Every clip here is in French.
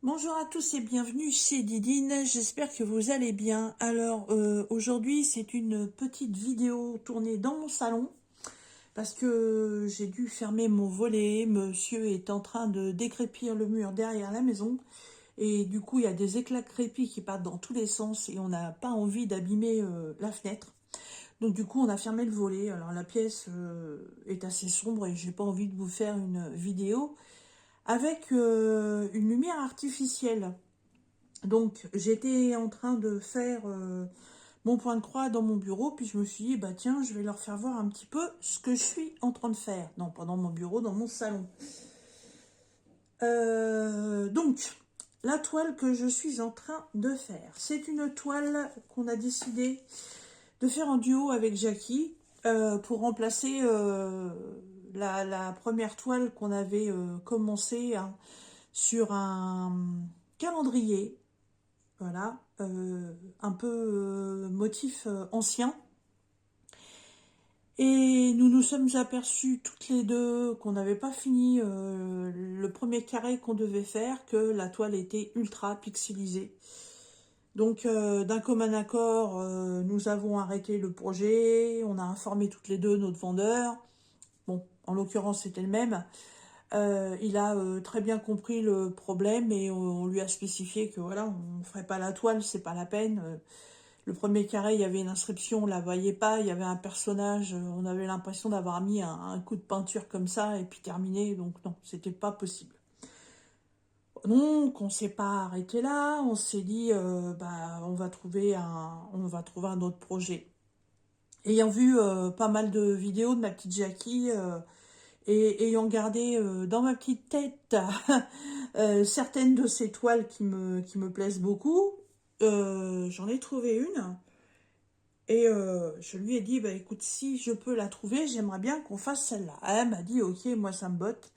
Bonjour à tous et bienvenue chez Didine, j'espère que vous allez bien. Alors aujourd'hui c'est une petite vidéo tournée dans mon salon parce que j'ai dû fermer mon volet, monsieur est en train de décrépir le mur derrière la maison et du coup il y a des éclats de crépi qui partent dans tous les sens et on n'a pas envie d'abîmer la fenêtre. Donc du coup on a fermé le volet, alors la pièce est assez sombre et j'ai pas envie de vous faire une vidéo avec une lumière artificielle. Donc j'étais en train de faire mon point de croix dans mon bureau, puis je me suis dit, bah tiens, je vais leur faire voir un petit peu ce que je suis en train de faire. Non, pas dans mon bureau, dans mon salon. Donc, la toile que je suis en train de faire, c'est une toile qu'on a décidé de faire en duo avec Jackie pour remplacer la première toile qu'on avait commencé hein, sur un calendrier. Voilà, un peu motif ancien. Et nous nous sommes aperçus toutes les deux qu'on n'avait pas fini le premier carré qu'on devait faire, que la toile était ultra pixelisée. Donc d'un commun accord, nous avons arrêté le projet, on a informé toutes les deux notre vendeur. Bon, en l'occurrence c'était le même. Il a très bien compris le problème et on lui a spécifié que voilà, on ne ferait pas la toile, c'est pas la peine. Le premier carré, il y avait une inscription, on la voyait pas, il y avait un personnage, on avait l'impression d'avoir mis un coup de peinture comme ça et puis terminé, donc non, c'était pas possible. Donc on s'est pas arrêté là, on s'est dit bah on va trouver un autre projet. Ayant vu pas mal de vidéos de ma petite Jackie et ayant gardé dans ma petite tête certaines de ces toiles qui me plaisent beaucoup, j'en ai trouvé une. Et je lui ai dit, bah écoute, si je peux la trouver, j'aimerais bien qu'on fasse celle-là. Elle m'a dit, ok, moi ça me botte,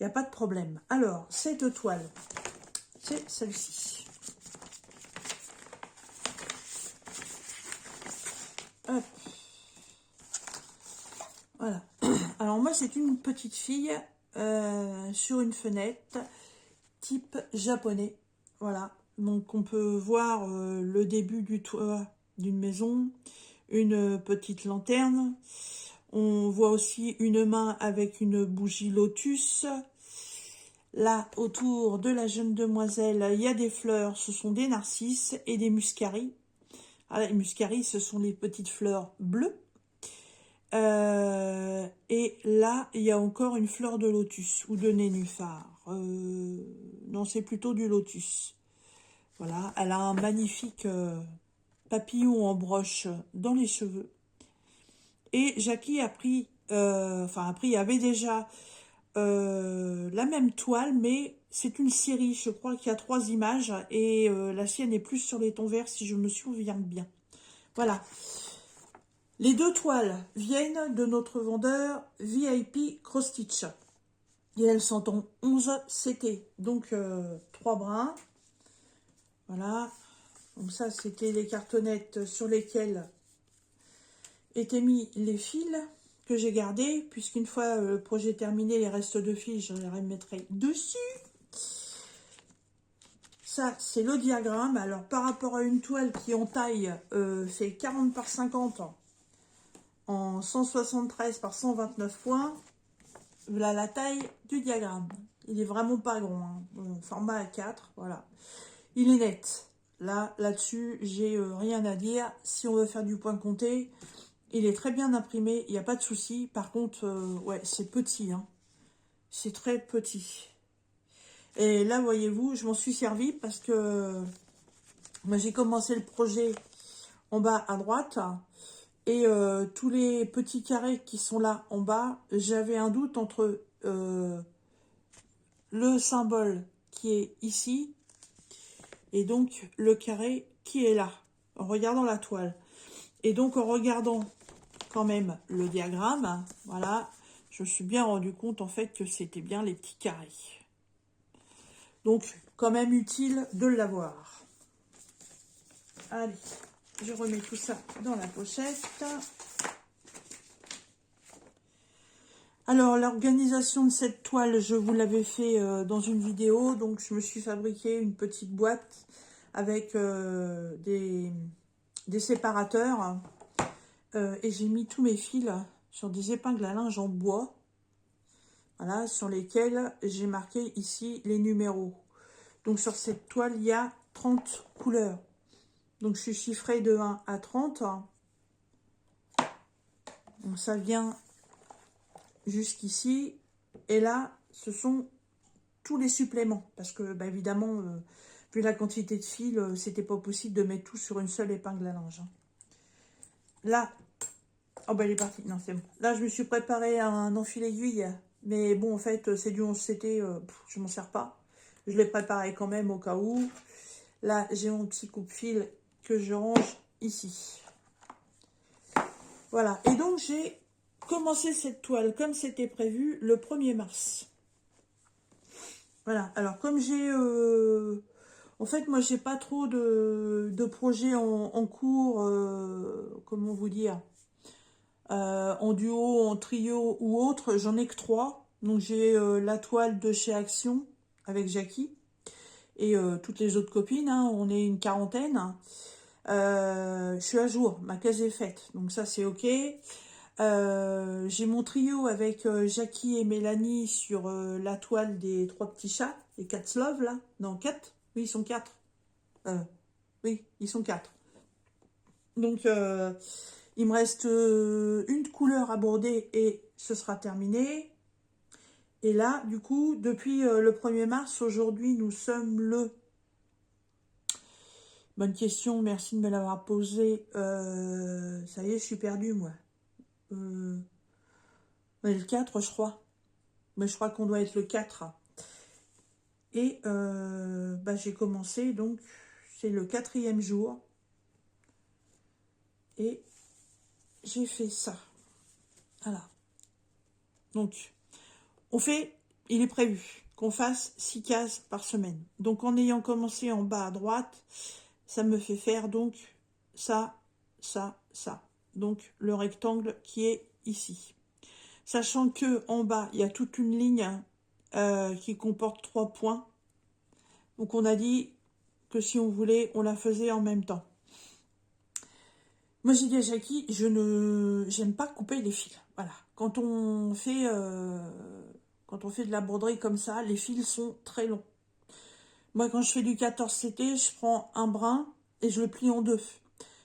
il n'y a pas de problème. Alors, cette toile, c'est celle-ci. Hop, voilà. Alors moi, c'est une petite fille sur une fenêtre, type japonais. Voilà, donc on peut voir le début du toit d'une maison, une petite lanterne. On voit aussi une main avec une bougie lotus. Là, autour de la jeune demoiselle, il y a des fleurs. Ce sont des narcisses et des muscaries. Ah, les muscaries, ce sont les petites fleurs bleues. Et là, il y a encore une fleur de lotus ou de nénuphar. Non, c'est plutôt du lotus. Voilà, elle a un magnifique papillon en broche dans les cheveux. Et Jackie a pris, il y avait déjà la même toile, mais c'est une série. Je crois qu'il y a 3 images et la sienne est plus sur les tons verts si je me souviens bien. Voilà. Les 2 toiles viennent de notre vendeur VIP Cross Stitch. Et elles sont en 11 CT. Donc 3 brins. Voilà. Donc ça, c'était les cartonnettes sur lesquelles étaient mis les fils que j'ai gardés, puisqu'une fois le projet terminé, les restes de fils, je les remettrai dessus. Ça, c'est le diagramme. Alors, par rapport à une toile qui, en taille, fait 40 par 50 en 173 par 129 points, voilà la taille du diagramme. Il est vraiment pas grand, hein. Format A4, voilà. Il est net. Là-dessus, j'ai rien à dire. Si on veut faire du point compté, il est très bien imprimé, il n'y a pas de souci. Par contre, ouais, c'est petit, hein. C'est très petit. Et là, voyez-vous, je m'en suis servi parce que moi, j'ai commencé le projet en bas à droite. Et tous les petits carrés qui sont là en bas, j'avais un doute entre le symbole qui est ici et donc le carré qui est là, en regardant la toile. Et donc en regardant quand même le diagramme, voilà, je me suis bien rendu compte en fait que c'était bien les petits carrés. Donc quand même utile de l'avoir. Allez, je remets tout ça dans la pochette. Alors, l'organisation de cette toile, je vous l'avais fait dans une vidéo. Donc, je me suis fabriqué une petite boîte avec des séparateurs. Et j'ai mis tous mes fils sur des épingles à linge en bois. Voilà, sur lesquels j'ai marqué ici les numéros. Donc, sur cette toile, il y a 30 couleurs. Donc, je suis chiffrée de 1 à 30. Donc, ça vient jusqu'ici. Et là, ce sont tous les suppléments. Parce que, bah, évidemment, vu la quantité de fils, c'était pas possible de mettre tout sur une seule épingle à linge. Là, oh, bah, elle est partie. Non, c'est bon. Là, je me suis préparé un enfil aiguille. Mais bon, en fait, c'est du 11CT, je m'en sers pas. Je l'ai préparé quand même au cas où. Là, j'ai mon petit coupe-fil que je range ici. Voilà. Et donc, j'ai commencé cette toile comme c'était prévu le 1er mars. Voilà. Alors, comme j'ai... en fait, moi, j'ai pas trop de projets en cours. Comment vous dire, en duo, en trio ou autre. J'en ai que 3. Donc, j'ai la toile de chez Action avec Jackie. Et toutes les autres copines, hein, on est une quarantaine. Je suis à jour, ma case est faite, donc ça c'est ok. J'ai mon trio avec Jackie et Mélanie sur la toile des 3 petits chats, les Cats Love là. Non, 4. Oui, ils sont 4. Oui, ils sont 4. Donc il me reste une couleur à border et ce sera terminé. Et là, du coup, depuis le 1er mars, aujourd'hui nous sommes le... Bonne question, merci de me l'avoir posée. Ça y est, je suis perdue, moi. Le 4, je crois. Mais je crois qu'on doit être le 4. Et bah, j'ai commencé, donc, c'est le 4e jour. Et j'ai fait ça. Voilà. Donc, on fait, il est prévu qu'on fasse 6 cases par semaine. Donc, en ayant commencé en bas à droite, ça me fait faire donc ça, ça, ça. Donc, le rectangle qui est ici. Sachant que en bas, il y a toute une ligne qui comporte 3 points. Donc, on a dit que si on voulait, on la faisait en même temps. Moi, j'ai dit à Jackie, j'aime pas couper les fils. Voilà. Quand on fait de la broderie comme ça, les fils sont très longs. Moi, quand je fais du 14CT, je prends un brin et je le plie en 2.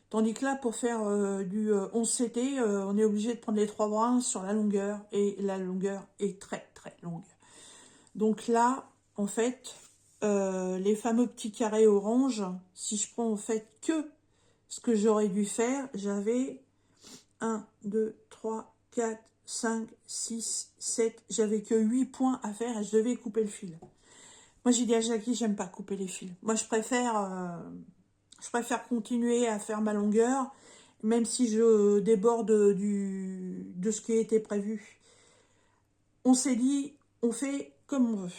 Tandis que là, pour faire du 11CT, on est obligé de prendre les 3 brins sur la longueur. Et la longueur est très, très longue. Donc là, en fait, les fameux petits carrés orange, si je prends en fait que ce que j'aurais dû faire, j'avais 1, 2, 3, 4, 5, 6, 7, j'avais que 8 points à faire et je devais couper le fil. Moi, j'ai dit à Jackie, j'aime pas couper les fils. Moi, je préfère continuer à faire ma longueur, même si je déborde de ce qui était prévu. On s'est dit, on fait comme on veut.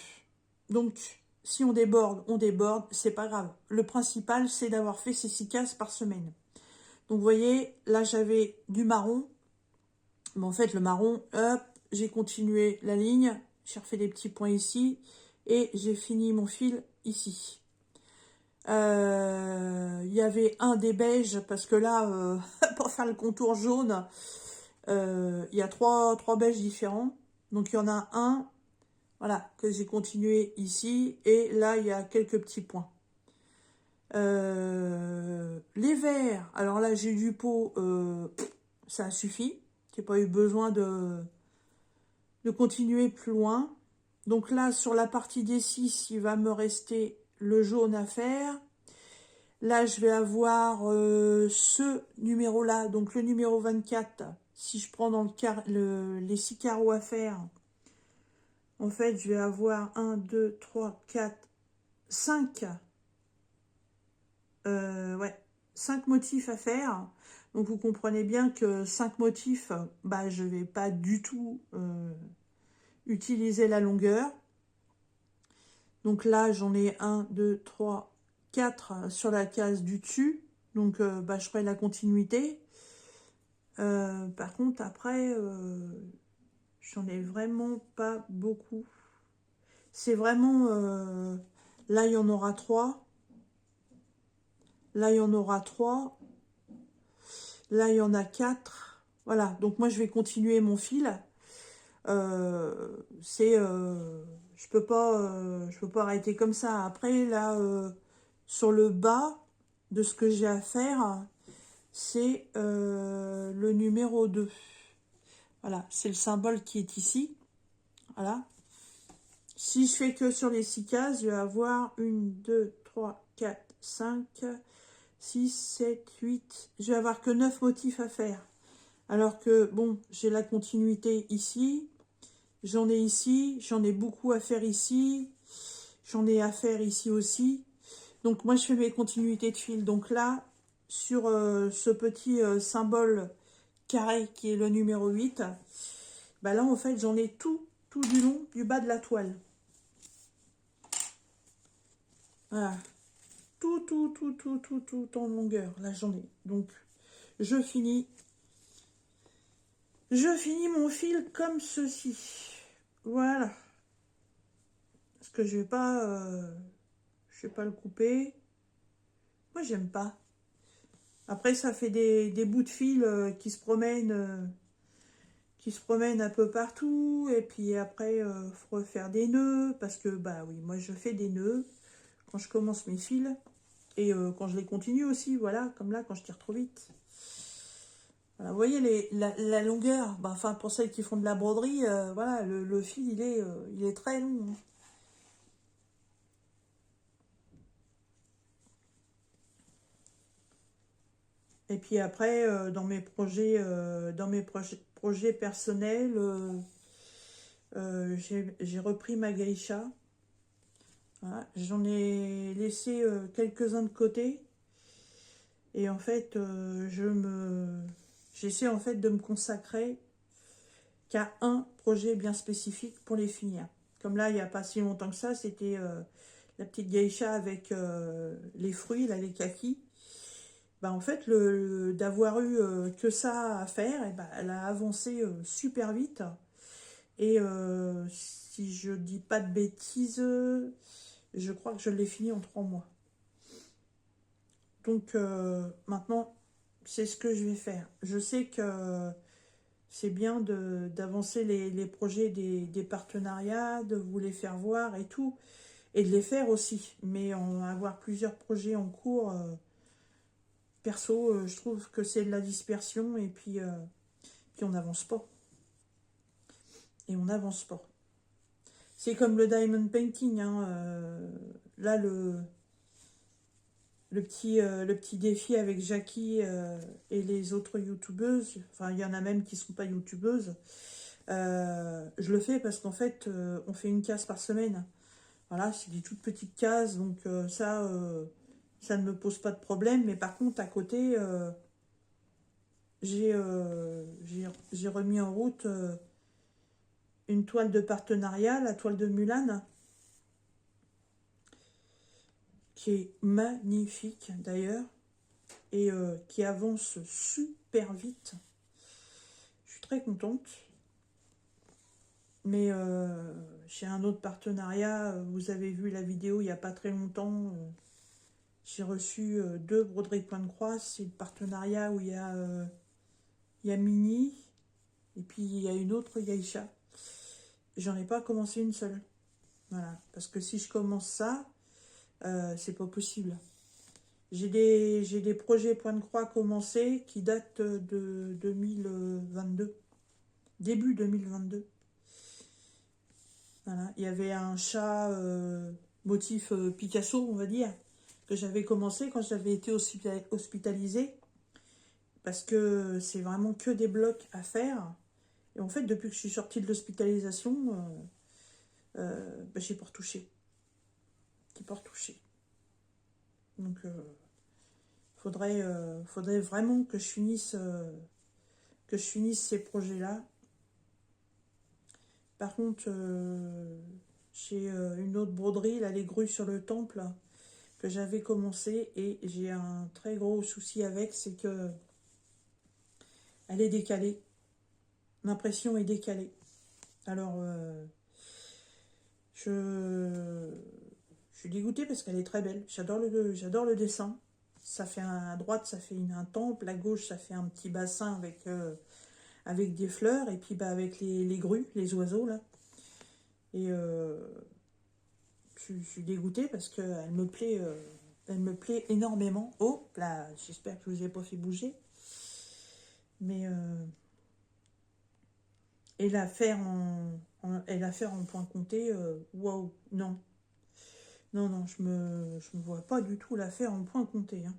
Donc, si on déborde, c'est pas grave. Le principal, c'est d'avoir fait ces 6 cases par semaine. Donc, vous voyez, là, j'avais du marron. Mais en fait, le marron, hop, j'ai continué la ligne. J'ai refait des petits points ici. Et j'ai fini mon fil ici. Il y avait un des beiges, parce que là, pour faire le contour jaune, il y a trois beiges différents. Donc, il y en a un, voilà, que j'ai continué ici. Et là, il y a quelques petits points. Les verts, alors là, j'ai du pot, ça suffit. J'ai pas eu besoin de continuer plus loin. Donc là, sur la partie des 6, il va me rester le jaune à faire. Là, je vais avoir ce numéro-là, donc le numéro 24. Si je prends dans les 6 carreaux à faire, en fait, je vais avoir 1, 2, 3, 4, 5. Ouais, 5 motifs à faire. Donc, vous comprenez bien que 5 motifs, bah, je vais pas du tout utiliser la longueur. Donc là, j'en ai 1, 2, 3, 4 sur la case du dessus. Donc, bah, je ferai la continuité. Par contre, après, J'en ai vraiment pas beaucoup. C'est vraiment... là, il y en aura 3. Là, il y en aura 3. Là, il y en a 4. Voilà, donc moi, je vais continuer mon fil. Je peux pas arrêter comme ça. Après, là, sur le bas de ce que j'ai à faire, c'est le numéro 2. Voilà, c'est le symbole qui est ici. Voilà. Si je fais que sur les 6 cases, je vais avoir 1, 2, 3, 4, 5, 6, 7, 8. Je vais avoir que 9 motifs à faire. Alors que, bon, j'ai la continuité ici. J'en ai ici. J'en ai beaucoup à faire ici. J'en ai à faire ici aussi. Donc, moi, je fais mes continuités de fil. Donc là, sur ce petit symbole carré qui est le numéro 8, bah là, en fait, j'en ai tout du long du bas de la toile. Voilà. Tout en longueur. Là, j'en ai. Donc, je finis mon fil comme ceci. Voilà. Parce que je vais pas le couper. Moi, j'aime pas. Après, ça fait des bouts de fil qui se promènent un peu partout. Et puis après, faut refaire des nœuds. Parce que, bah oui, moi, je fais des nœuds quand je commence mes fils. Et quand je les continue aussi, voilà, comme là, quand je tire trop vite. Voilà, vous voyez la longueur, bah, enfin pour celles qui font de la broderie, voilà, le fil il est très long. Hein. Et puis après, dans mes projets personnels, j'ai repris ma geisha. Voilà, j'en ai laissé quelques-uns de côté. Et en fait, j'essaie en fait de me consacrer qu'à un projet bien spécifique pour les finir. Comme là, il n'y a pas si longtemps que ça, c'était la petite geisha avec les fruits, là, les kakis. Bah, en fait, d'avoir eu que ça à faire, et bah, elle a avancé super vite. Et si je dis pas de bêtises, je crois que je l'ai fini en 3 mois. Donc maintenant, c'est ce que je vais faire. Je sais que c'est bien d'avancer les projets des partenariats, de vous les faire voir et tout, et de les faire aussi. Mais avoir plusieurs projets en cours, perso, je trouve que c'est de la dispersion et puis on n'avance pas. Et on n'avance pas. C'est comme le diamond painting. Hein, là, le petit défi avec Jackie et les autres youtubeuses, enfin il y en a même qui ne sont pas youtubeuses, je le fais parce qu'en fait on fait une case par semaine. Voilà, c'est des toutes petites cases, donc ça ne me pose pas de problème. Mais par contre à côté, j'ai remis en route une toile de partenariat, la toile de Mulan, qui est magnifique d'ailleurs, et qui avance super vite. Je suis très contente. Mais j'ai un autre partenariat, vous avez vu la vidéo il n'y a pas très longtemps, j'ai reçu 2 broderies point de croix. C'est le partenariat où il y a Mini, et puis il y a une autre Geisha. J'en ai pas commencé une seule. Voilà, parce que si je commence ça, c'est pas possible. J'ai des projets point de croix commencés qui datent de 2022, début 2022. Voilà. Il y avait un chat motif Picasso, on va dire, que j'avais commencé quand j'avais été hospitalisée, parce que c'est vraiment que des blocs à faire. Et en fait, depuis que je suis sortie de l'hospitalisation, bah, j'ai pas retouché. J'ai pas retouché. Donc, faudrait vraiment que je finisse ces projets-là. Par contre, j'ai une autre broderie, là, les grues sur le temple, que j'avais commencé, et j'ai un très gros souci avec, c'est que elle est décalée. L'impression est décalée. Alors, je suis dégoûtée parce qu'elle est très belle. J'adore le dessin. Ça fait à droite, ça fait un temple. À gauche, ça fait un petit bassin avec des fleurs. Et puis, bah, avec les grues, les oiseaux, là. Et je suis dégoûtée parce elle me plaît énormément. Oh, là, j'espère que je vous ai pas fait bouger. Mais, et et la faire en point compté, waouh, non. Non, non, je me vois pas du tout la faire en point compté, hein.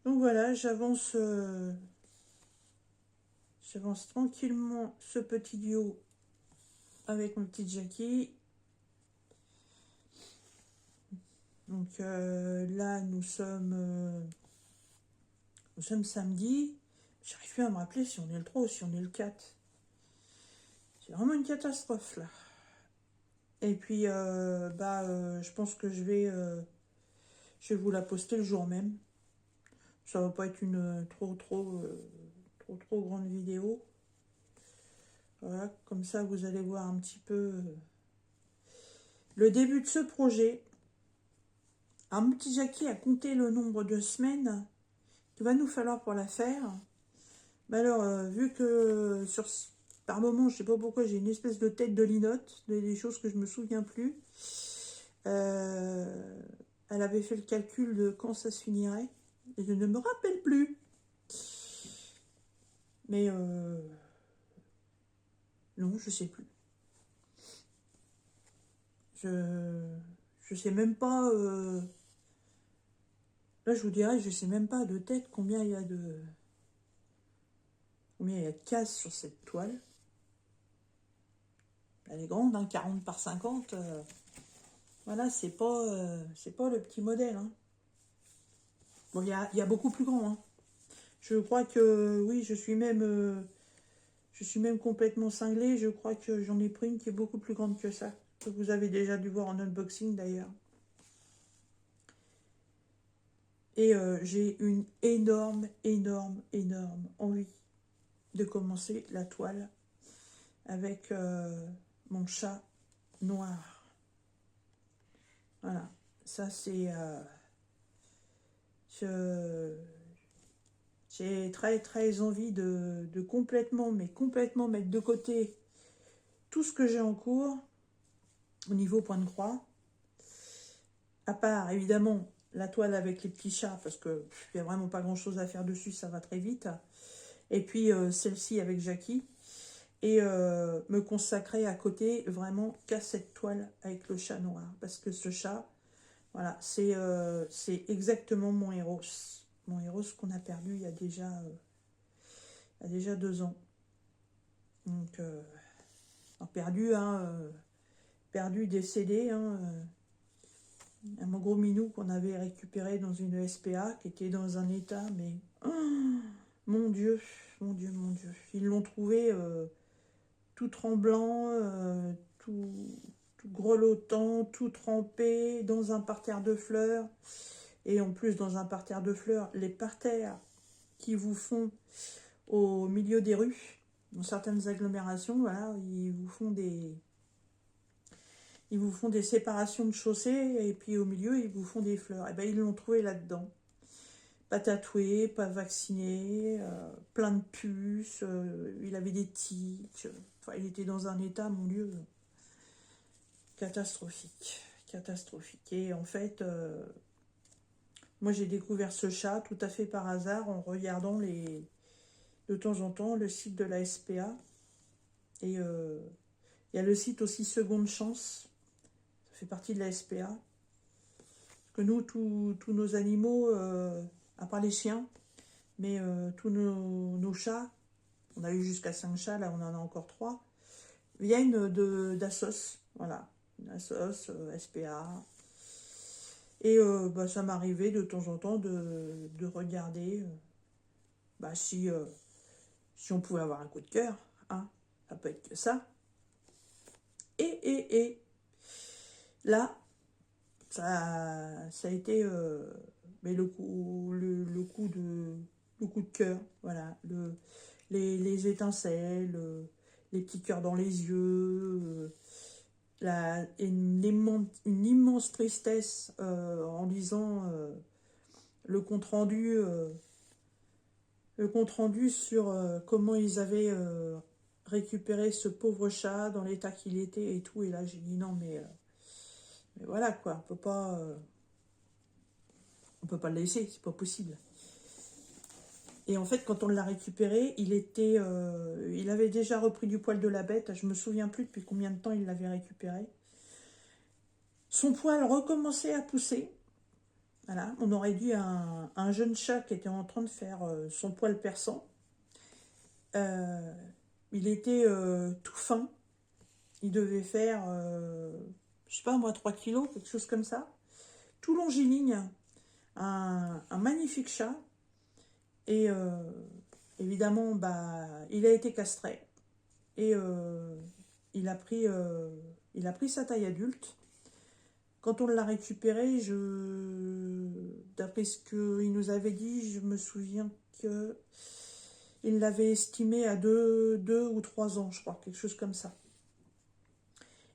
Donc voilà, j'avance tranquillement ce petit duo avec mon petit Jackie. Donc là, nous sommes samedi. J'arrive plus à me rappeler si on est le 3 ou si on est le 4. C'est vraiment une catastrophe là. Et puis, je pense que je vais vous la poster le jour même. Ça va pas être une trop grande vidéo. Voilà, comme ça vous allez voir un petit peu le début de ce projet. Alors, mon petit Jackie a compté le nombre de semaines qu'il va nous falloir pour la faire. Mais alors, vu que par moment, je sais pas pourquoi, j'ai une espèce de tête de linotte, des choses que je me souviens plus. Euh, Elle avait fait le calcul de quand ça se finirait. Et je ne me rappelle plus. Mais non, je sais plus. Je sais même pas. Là, je vous dirais, je sais même pas de tête combien il y a de cases sur cette toile. Elle est grande, hein, 40 par 50. Voilà, c'est pas le petit modèle, hein. Bon, il y a beaucoup plus grand, hein. Je crois que, oui, je suis même complètement cinglée. Je crois que j'en ai pris une qui est beaucoup plus grande que ça. Que vous avez déjà dû voir en unboxing, d'ailleurs. Et j'ai une énorme envie de commencer la toile avec mon chat noir. Voilà, ça c'est... j'ai très envie de complètement mettre de côté tout ce que j'ai en cours au niveau point de croix. À part évidemment la toile avec les petits chats parce que il n'y a vraiment pas grand chose à faire dessus, ça va très vite. Et puis celle-ci avec Jackie. Et me consacrer à côté vraiment qu'à cette toile avec le chat noir. Parce que ce chat, voilà, c'est exactement mon héros. Mon héros qu'on a perdu il y a déjà 2 ans. Donc, perdu, hein, perdu, décédé, hein, un gros minou qu'on avait récupéré dans une SPA qui était dans un état, mais oh, mon Dieu, mon Dieu, mon Dieu. Ils l'ont trouvé tout tremblant, tout grelottant, tout trempé, dans un parterre de fleurs. Et en plus, dans un parterre de fleurs, les parterres qui vous font au milieu des rues, dans certaines agglomérations, voilà, ils vous font des séparations de chaussées, et puis au milieu, ils vous font des fleurs. Et bien, ils l'ont trouvé là-dedans. Pas tatoué, pas vacciné, plein de puces, il avait des tiques. Enfin, il était dans un état, mon Dieu, catastrophique. Catastrophique. Et en fait, moi j'ai découvert ce chat tout à fait par hasard en regardant de temps en temps le site de la SPA. Et il y a le site aussi Seconde Chance, ça fait partie de la SPA. Parce que nous, tous nos animaux, à part les chiens, mais tous nos chats, on a eu jusqu'à 5 chats, là on en a encore 3, viennent d'Assos, voilà, Assos, SPA. Et ça m'arrivait de temps en temps de regarder si on pouvait avoir un coup de cœur, hein, ça peut être que ça. Et là, ça a été mais le coup le coup de cœur, voilà, les étincelles, les petits cœurs dans les yeux, une immense tristesse en lisant le compte rendu sur comment ils avaient récupéré ce pauvre chat dans l'état qu'il était et tout. Et là, j'ai dit non, mais voilà quoi, on peut pas le laisser, c'est pas possible. Et en fait, quand on l'a récupéré, il avait déjà repris du poil de la bête. Je me souviens plus depuis combien de temps il l'avait récupéré. Son poil recommençait à pousser. Voilà, on aurait dit un jeune chat qui était en train de faire son poil perçant. Il était tout fin. Il devait faire, je sais pas moi, 3 kilos, quelque chose comme ça. Tout longiligne. Un magnifique chat. Et évidemment, bah, il a été castré. Et il a pris sa taille adulte. Quand on l'a récupéré, d'après ce qu'il nous avait dit, je me souviens que il l'avait estimé à 2 ou 3 ans, je crois, quelque chose comme ça.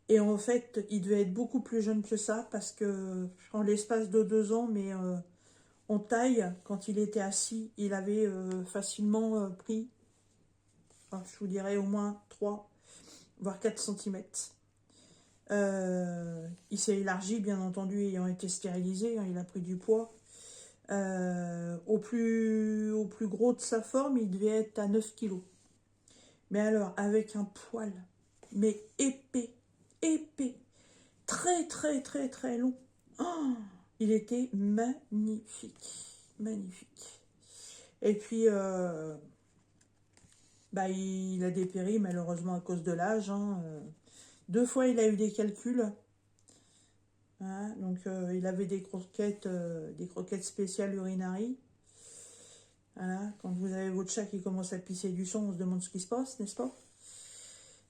Et en fait, il devait être beaucoup plus jeune que ça, parce que en l'espace de 2 ans, mais en taille, quand il était assis, il avait facilement pris, enfin, je vous dirais au moins 3, voire 4 centimètres. Il s'est élargi, bien entendu, ayant été stérilisé, hein, il a pris du poids. Au plus gros de sa forme, il devait être à 9 kilos. Mais alors, avec un poil, mais épais, épais, très très très très long. Oh, il était magnifique, magnifique. Et puis, bah, il a dépéri malheureusement à cause de l'âge. Hein. 2 fois, il a eu des calculs. Hein, donc, il avait des croquettes spéciales urinaries. Voilà, quand vous avez votre chat qui commence à pisser du sang, on se demande ce qui se passe, n'est-ce pas?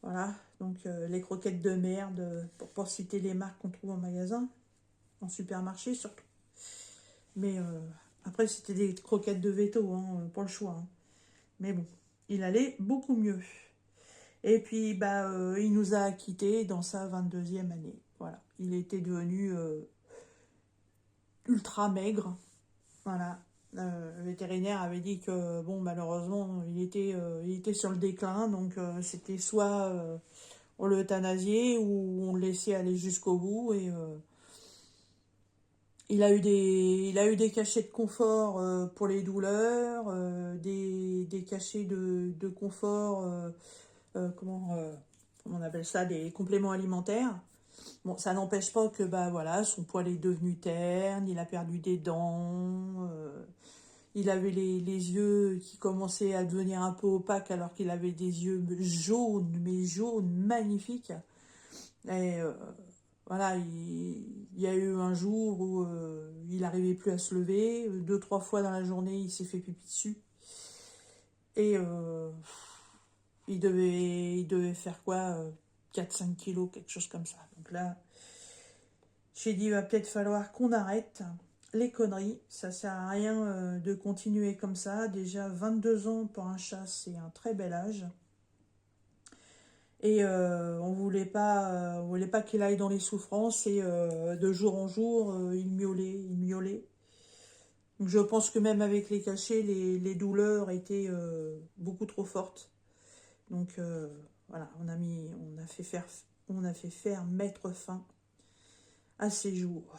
Voilà, donc les croquettes de merde, pour pas citer les marques qu'on trouve en magasin, en supermarché surtout. Mais après, c'était des croquettes de veto, hein, pas le choix. Hein. Mais bon, il allait beaucoup mieux. Et puis, bah, il nous a quittés dans sa 22e année. Voilà, il était devenu ultra maigre. Voilà, le vétérinaire avait dit que, bon, malheureusement, il était sur le déclin. Donc, c'était soit on l'euthanasiait ou on le laissait aller jusqu'au bout. Et il a eu des cachets de confort pour les douleurs, des cachets de confort, comment on appelle ça, des compléments alimentaires. Bon, ça n'empêche pas que bah voilà, son poil est devenu terne, il a perdu des dents, il avait les yeux qui commençaient à devenir un peu opaques alors qu'il avait des yeux jaunes, mais jaunes, magnifiques. Et voilà, il y a eu un jour où il n'arrivait plus à se lever. 2, 3 fois dans la journée, il s'est fait pipi dessus. Et il devait faire quoi 4-5 kilos, quelque chose comme ça. Donc là, j'ai dit, il va peut-être falloir qu'on arrête les conneries. Ça sert à rien de continuer comme ça. Déjà, 22 ans pour un chat, c'est un très bel âge. Et on voulait pas qu'il aille dans les souffrances. Et de jour en jour, il miaulait, il miaulait. Donc je pense que même avec les cachets, les douleurs étaient beaucoup trop fortes. Donc voilà, on a fait faire mettre fin à ses jours.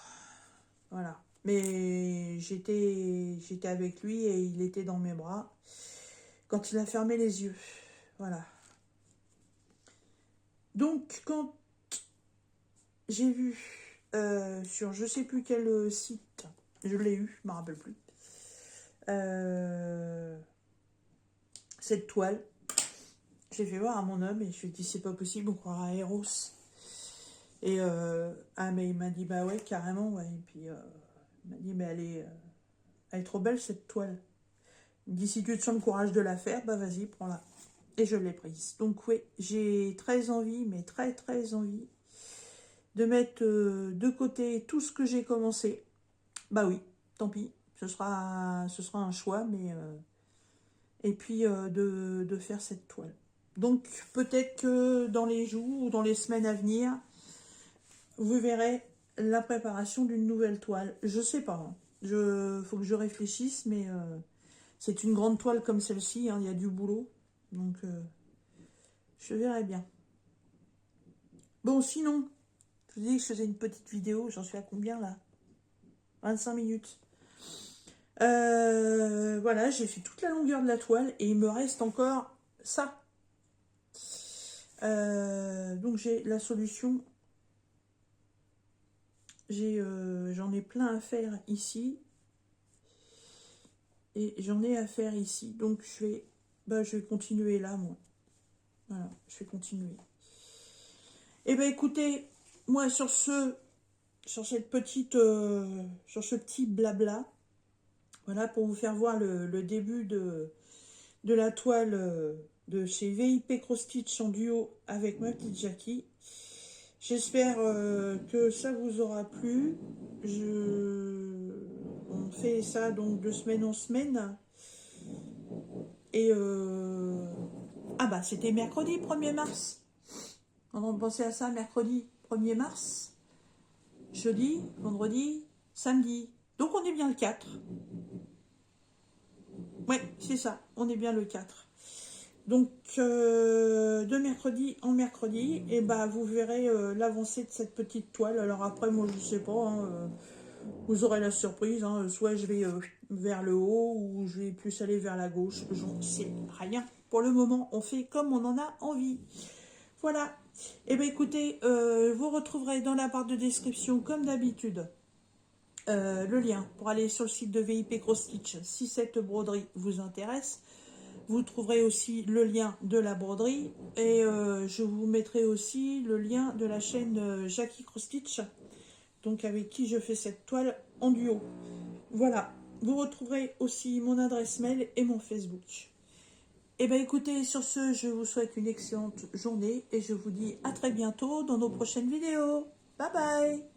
Voilà. Mais j'étais avec lui et il était dans mes bras quand il a fermé les yeux. Voilà. Donc quand j'ai vu sur je sais plus quel site, je l'ai eu, je me rappelle plus, cette toile, j'ai fait voir à mon homme et je lui ai dit c'est pas possible, on croirait à Eros. Et mais il m'a dit bah ouais carrément ouais. Et puis il m'a dit mais elle est trop belle cette toile. Il me dit si tu te sens le courage de la faire, bah vas-y prends-la. Et je l'ai prise. Donc oui, j'ai très envie, mais très très envie de mettre de côté tout ce que j'ai commencé. Bah oui, tant pis, ce sera un choix, mais et puis de faire cette toile. Donc peut-être que dans les jours ou dans les semaines à venir, vous verrez la préparation d'une nouvelle toile. Je sais pas, hein. Faut que je réfléchisse, mais c'est une grande toile comme celle-ci, hein, il y a du boulot. Donc je verrai bien. Bon, sinon, je vous dis que je faisais une petite vidéo, j'en suis à combien là? 25 minutes. Voilà, j'ai fait toute la longueur de la toile et il me reste encore ça. Donc j'ai la solution. J'en ai plein à faire ici. Et j'en ai à faire ici. Donc je vais continuer là, moi. Voilà, je vais continuer. Et ben écoutez, moi sur cette petite, sur ce petit blabla, voilà, pour vous faire voir le début de la toile de chez VIP Cross Stitch en duo avec ma petite Jackie. J'espère que ça vous aura plu. On fait ça donc de semaine en semaine. Et ah bah c'était mercredi 1er mars. On pensait à ça mercredi 1er mars. Jeudi, vendredi, samedi. Donc on est bien le 4. Ouais, c'est ça, on est bien le 4. Donc de mercredi en mercredi, et bah vous verrez l'avancée de cette petite toile. Alors après, moi je sais pas, hein, vous aurez la surprise, hein, soit je vais vers le haut ou je vais plus aller vers la gauche, j'en sais rien. Pour le moment, on fait comme on en a envie. Voilà. Et bien écoutez, vous retrouverez dans la barre de description, comme d'habitude, le lien pour aller sur le site de VIP Cross Stitch si cette broderie vous intéresse. Vous trouverez aussi le lien de la broderie et je vous mettrai aussi le lien de la chaîne Jackie Cross Stitch, donc avec qui je fais cette toile en duo. Voilà, vous retrouverez aussi mon adresse mail et mon Facebook. Et bien écoutez, sur ce, je vous souhaite une excellente journée et je vous dis à très bientôt dans nos prochaines vidéos. Bye bye!